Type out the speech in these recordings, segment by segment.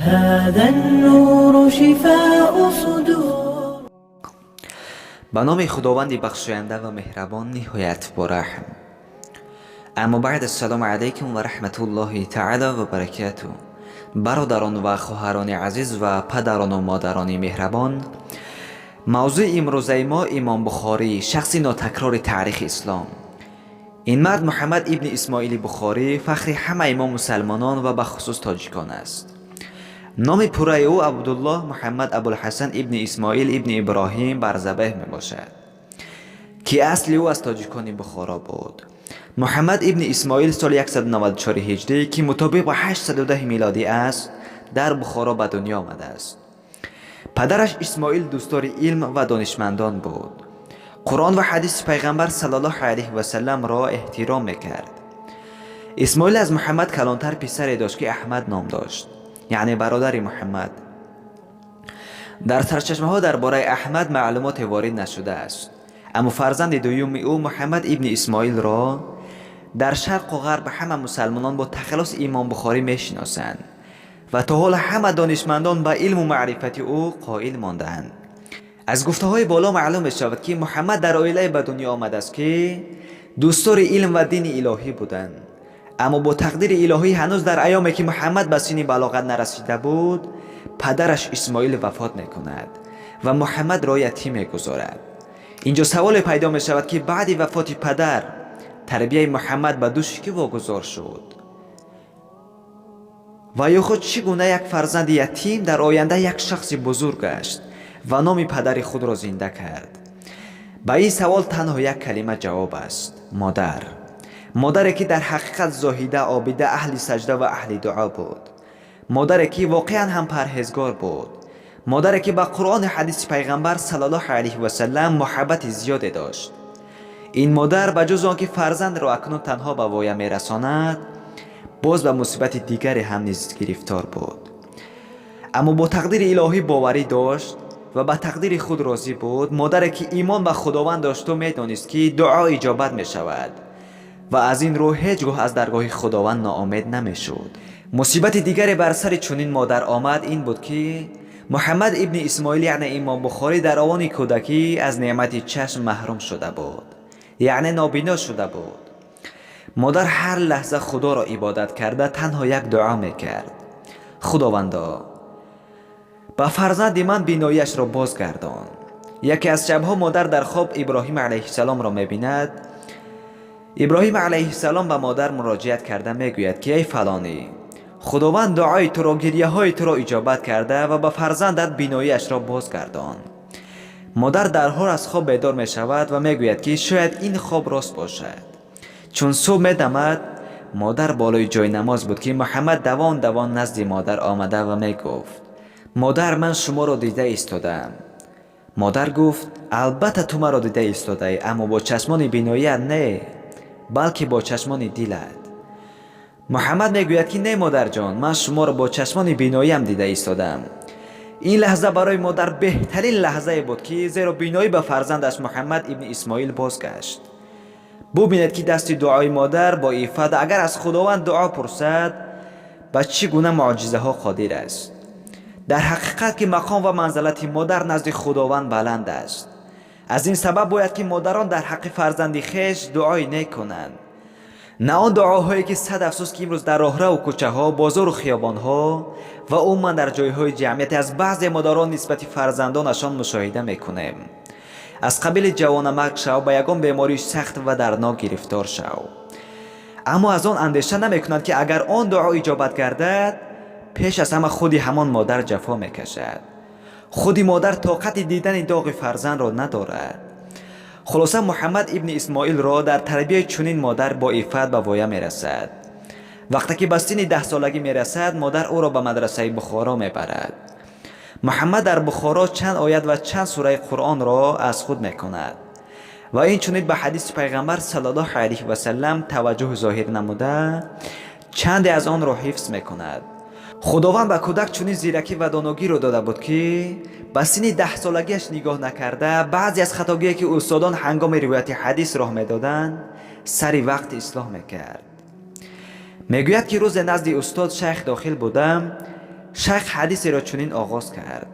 هذا النور شفاء صدور. به نام خداوند بخشاینده و مهربان نهایت برحم. اما بعد السلام علیکم و رحمت الله تعالی و برکاته. برادران و خواهران عزیز و پدران و مادران مهربان، موضوع امروزه ما امام بخاری، شخصی ناتکرار تاریخ اسلام. این مرد محمد ابن اسماعیل بخاری فخر همه امام مسلمانان و به خصوص تاجیکان است. نام پوره او عبدالله محمد ابوالحسن ابن اسماعیل ابن ابراهیم برزبه می باشد که اصل او از تاجیکان بخارا بود. محمد ابن اسماعیل سال 194 هجری که مطابق با 810 میلادی است در بخارا به دنیا آمده است. پدرش اسماعیل دوستدار علم و دانشمندان بود. قرآن و حدیث پیغمبر صلی الله علیه و سلم را احترام میکرد. اسماعیل از محمد کلانتر پسری داشت که احمد نام داشت، یعنی برادر محمد. در سرچشمه ها درباره احمد معلومات وارد نشده است، اما فرزند دوم او محمد ابن اسماعیل را در شرق و غرب همه مسلمانان با تخلص امام بخاری میشناسند و تا حال همه دانشمندان به علم و معرفت او قائل ماندند. از گفته های بالا معلوم می شود که محمد در عائله به دنیا آمده است که دوستدار علم و دین الهی بودند، اما با تقدیر الهی هنوز در ایامی که محمد به سن بلاغت نرسیده بود، پدرش اسماعیل وفات می کند و محمد را یتیم می گذارد. اینجا سوال پیدا می شود که بعد وفات پدر تربیه محمد به دوش که واگذار شد و یا خود چگونه یک فرزند یتیم در آینده یک شخص بزرگ گشت و نام پدر خود را زنده کرد؟ به این سوال تنها یک کلمه جواب است: مادر. مادری که در حقیقت زاهده، عابده، اهل سجده و اهل دعا بود. مادری که واقعا هم پرهیزگار بود. مادری که به قرآن حدیث پیغمبر صلی الله علیه و سلم محبت زیادی داشت. این مادر به جز آنکه فرزند را اکنون تنها به وای میرساند، باز به مصیبت دیگری هم نیز گرفتار بود. اما با تقدیر الهی باوری داشت و به تقدیر خود راضی بود. مادری که ایمان به خداوند داشت و میدانست که دعا اجابت می شود و از این رو هیچگاه از درگاه خداوند ناامید نمی شد. مصیبت دیگری بر سر چنین مادر آمد این بود که محمد ابن اسماعیل یعنی امام بخاری در آوان کودکی از نعمت چشم محروم شده بود، یعنی نابینا شده بود. مادر هر لحظه خدا را عبادت کرده تنها یک دعا میکرد: خداوندا با فرزند من بیناییش را بازگردان. یکی از شبها مادر در خواب ابراهیم علیه السلام را میبیند. ابراهیم علیه السلام به مادر مراجعت کرده میگوید که ای فلانی، خداوند دعای تو را، گریه های تو را اجابت کرده و به فرزندت بیناییش را بازگردان. مادر درهار از خواب بیدار می شود و میگوید که شاید این خواب راست باشد. چون صبح میدمد، مادر بالای جای نماز بود که محمد دوان دوان نزد مادر آمده و میگفت: مادر، من شما را دیده ایستادم. مادر گفت: البته تو مرا دیده ایستاده، اما با چشمان بیناییت نه، بلکه با چشمان دلت. محمد میگوید که نه مادر جان، من شما را با چشمان بیناییم دیده ایستادم. این لحظه برای مادر بهترین لحظه بود که زیرا بینایی به فرزندش محمد ابن اسماعیل بازگشت. ببینید که دست دعای مادر با عفت اگر از خداوند دعا پرسد به چگونه معجزه ها قادر است. در حقیقت که مقام و منزلت مادر نزد خداوند بلند است. از این سبب باید که مادران در حق فرزند خویش دعای نکنند، نه آن دعاهایی که صد افسوس که امروز در راهرو و کوچه ها، بازار و خیابان ها و عموما در جایهای جمعیت از بعضی مادران نسبت فرزندانشان مشاهده میکنیم. از قبیل جوانمرگ شو، به یگان بیماری سخت و دردناک گرفتار شو. اما از آن اندیشه نمیکنند که اگر آن دعا اجابت گردد، پیش از همه خودی همان مادر جفا میکشد. خودی مادر طاقت دیدن داغ فرزند را ندارد. خلاصه محمد ابن اسماعیل را در تربیت چنین مادر با عفت به وایه میرسد. وقتی که به سن 10 سالگی میرسد، مادر او را به مدرسه بخارا میبرد. محمد در بخارا چند آیت و چند سوره قرآن را از خود میکند و این چنین به حدیث پیغمبر صلی الله علیه و سلم توجه ظاهر نموده چند از آن را حفظ میکند. خداوند به کودک چنین زیرکی و دانایی را داده بود که به سن 10 سالگیش نگاه نکرده بعضی از خطاگیری که استادان هنگام روایت حدیث راه میدادند سری وقت اصلاح میکرد. میگوید که روز نزد استاد شیخ داخل بودم، شیخ حدیثی را چنین آغاز کرد: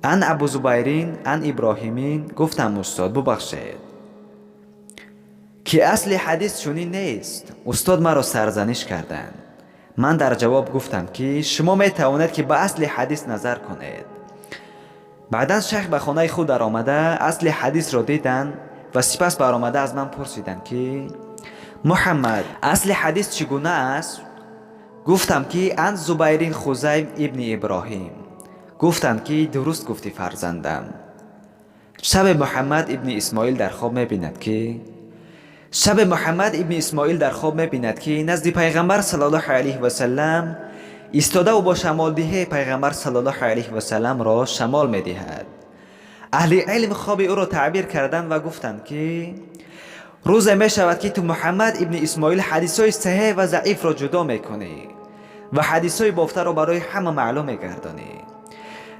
ان ابو زبیرین ان ابراهیمین. گفتم استاد ببخشید که اصل حدیث چنین نیست. استاد مرا سرزنش کردند. من در جواب گفتم که شما می توانید که به اصل حدیث نظر کنید. بعدا شیخ به خانه خود در آمده اصل حدیث را دیدند و سپس برآمده از من پرسیدند که محمد اصل حدیث چگونه است؟ گفتم که ان زبیرین خزیم ابن ابراهیم. گفتند که درست گفتی فرزندم. شب محمد ابن اسماعیل در خواب می‌بیند که نزد پیغمبر صلی الله علیه و سلم ایستاده و با شمالدهی پیغمبر صلی الله علیه و سلم را شمال می‌دهد. اهل علم خواب او را تعبیر کردند و گفتند که روز می شود که تو محمد ابن اسماعیل حدیث‌های صحیح و ضعیف را جدا می‌کنی و حدیث‌های بافته را برای همه معلوم می‌گردانی.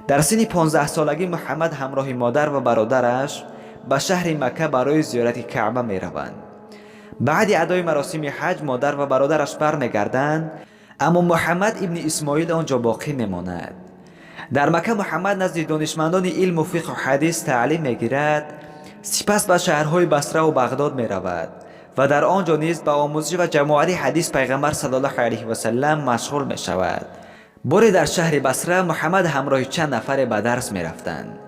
در سن 15 سالگی محمد همراه مادر و برادرش به شهر مکه برای زیارت کعبه می‌روند. بعد ادای مراسم حج مادر و برادرش برمیگردند، اما محمد ابن اسماعیل آنجا باقی میماند. در مکه محمد نزد دانشمندان علم و فقه و حدیث تعلیم میگیرد، سپس به شهرهای بصره و بغداد میرود و در آنجا نیز به آموزش و جماعت حدیث پیغمبر صلی الله علیه و سلم مشغول میشود. باری در شهر بصره محمد همراه چند نفر به درس میرفتند.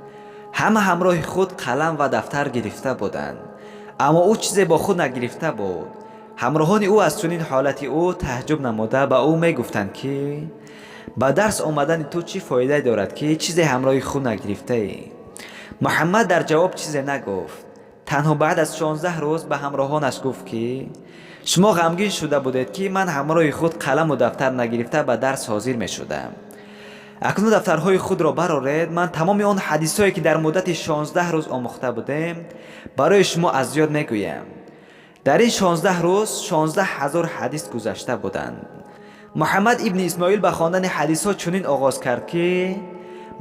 همه همراه خود قلم و دفتر گرفته بودند، اما او چیزی با خود نگرفته بود. همراهان او از چنین حالت او تعجب نموده به او میگفتند که با درس آمدن تو چی فایده دارد که چیزی همراه خود نگرفته ای؟ محمد در جواب چیزی نگفت. تنها بعد از 16 روز به همراهانش گفت که شما غمگین شده بودید که من همراه خود قلم و دفتر نگرفته به درس حاضر می شدم. اکنون دفترهای خود را برآورید، من تمام آن حدیثهایی که در مدت 16 روز آموخته بودم برای شما از یاد میگویم. در این 16 روز 16,000 حدیث گذشته بودند. محمد ابن اسماعیل به خواندن حدیث ها چنین آغاز کرد که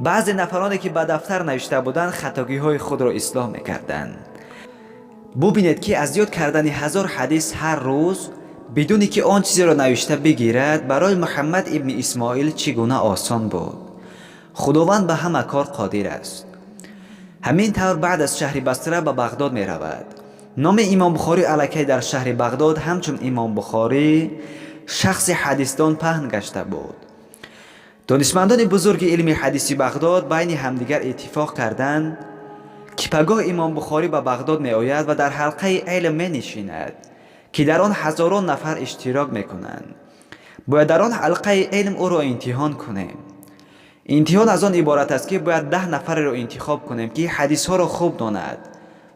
بعضی نفرانی که به دفتر نوشته بودند خطاگی های خود را اصلاح میکردند. ببینید که از یاد کردن 1000 حدیث هر روز بدونی که آن چیزی را نوشته بگیرد برای محمد ابن اسماعیل چگونه آسان بود. خداوند به همه کار قادر است. همین طور بعد از شهر بصره به بغداد می رود. نام امام بخاری علیکی در شهر بغداد همچون امام بخاری شخص حدیثدان پهن گشته بود. دانشمندان بزرگ علم حدیثی بغداد بین همدیگر اتفاق کردند که پگاه امام بخاری به بغداد می آید و در حلقه علم می نشیند که در آن هزاران نفر اشتراک می کنند. باید در آن حلقه علم او را امتحان کنیم. امتحان از آن عبارت است که باید 10 نفر را انتخاب کنیم که حدیث ها را خوب داند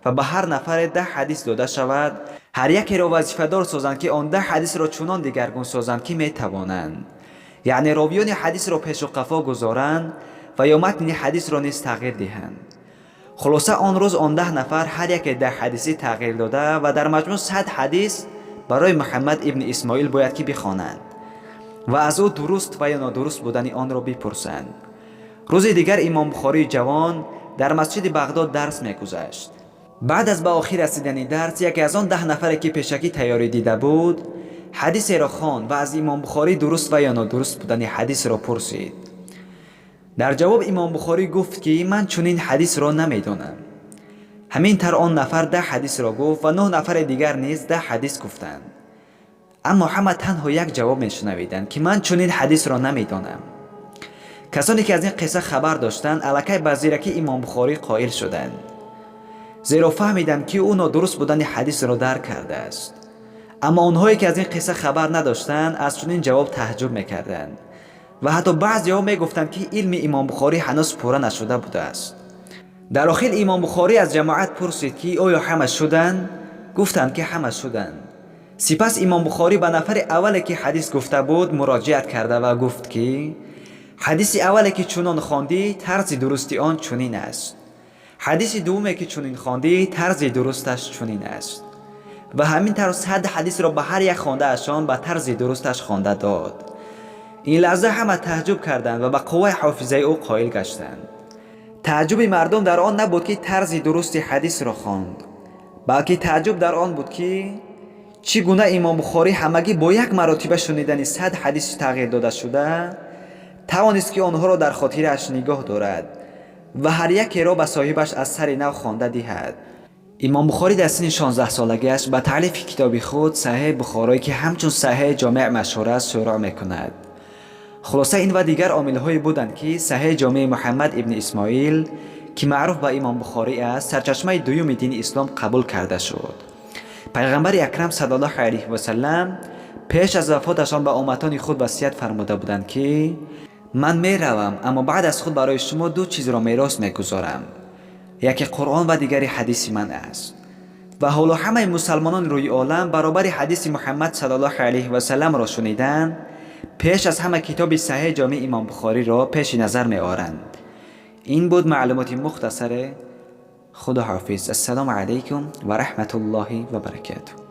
و به هر نفر 10 حدیث داده شود. هر یکی را وظیفه دار سازند که آن 10 حدیث را چنان دگرگون سازند که می توانند، یعنی راویان حدیث را پیش و قفا گذارند و یا متن حدیث را نیز تغییر دهند. خلاصه آن روز آن 10 نفر هر یک 10 حدیثی تغییر داده و در مجموع 100 حدیث برای محمد ابن اسماعیل باید که بخوانند و از او درست و یا نادرست بودن آن را بپرسند. روز دیگر امام بخاری جوان در مسجد بغداد درس می‌گذاشت. بعد از به آخر رسیدن درس یکی از آن 10 نفری که پیشکی تیاری دیده بود حدیثی را خواند و از امام بخاری درست و یا نادرست بودن حدیث را پرسید. در جواب امام بخاری گفت که من چنین حدیث را نمیدانم. همین طور آن نفر 10 حدیث را گفت و 9 نفر دیگر نیز 10 حدیث گفتند. اما همه تنها یک جواب میشنویدند که من چنین حدیث را نمیدانم. کسانی که از این قصه خبر داشتند الکی به زیرکی امام بخاری قائل شدند، زیرا فهمیدند که او نادرست بودن حدیث را درک کرده است. اما آنهایی که از این قصه خبر نداشتند از چنین جواب تعجب میکردند و حتی بعضی‌ها میگفتند که علم امام بخاری هنوز پوره نشده بوده است. در آخر امام بخاری از جماعت پرسید که آیا همه شدند؟ گفتند که همه شدند. سپس امام بخاری به نفر اولی که حدیث گفته بود مراجعت کرده و گفت که حدیث اولی که چنان خواندی طرز درستی آن چنین است. حدیث دومی که چنین خواندی طرز درستش چنین است. و همین طرز 100 حدیث را به هر یک خوانده اشان به طرز درستش خوانده داد. این لحظه همه تعجب کردند و به قوه حافظه او قائل گشتند. تعجب مردم در آن نبود که طرز درست حدیث را خواند، بلکه تعجب در آن بود که چگونه امام بخاری همگی با یک مراتبه شنیدن 100 حدیث تغییر داده شده توانست که آنها را در خاطرش نگاه دارد و هر یکی را به صاحبش از سر نو خوانده دهد. امام بخاری در سن 16 سالگیش به تألیف کتاب خود صحیح بخاری که همچون صحیح جامع مشهور است شروع میکند. خلاصه این و دیگر عامل‌هایی بودند که صحیح جامع محمد ابن اسماعیل که معروف به امام بخاری است سرچشمه دوم دین اسلام قبول کرده شد. پیغمبر اکرم صلی الله علیه و سلم پیش از وفاتشان به امتان خود وصیت فرموده بودند که من میروم اما بعد از خود برای شما دو چیز را میراث میگذارم، یکی قرآن و دیگری حدیث من است. و حالا همه مسلمانان روی عالم برابر حدیث محمد صلی الله علیه و سلم را شنیدن، پیش از همه کتاب صحیح جامع امام بخاری را پیش نظر می آورند. این بود معلومات مختصر. خدا حافظ. السلام علیکم و رحمت الله و برکاته.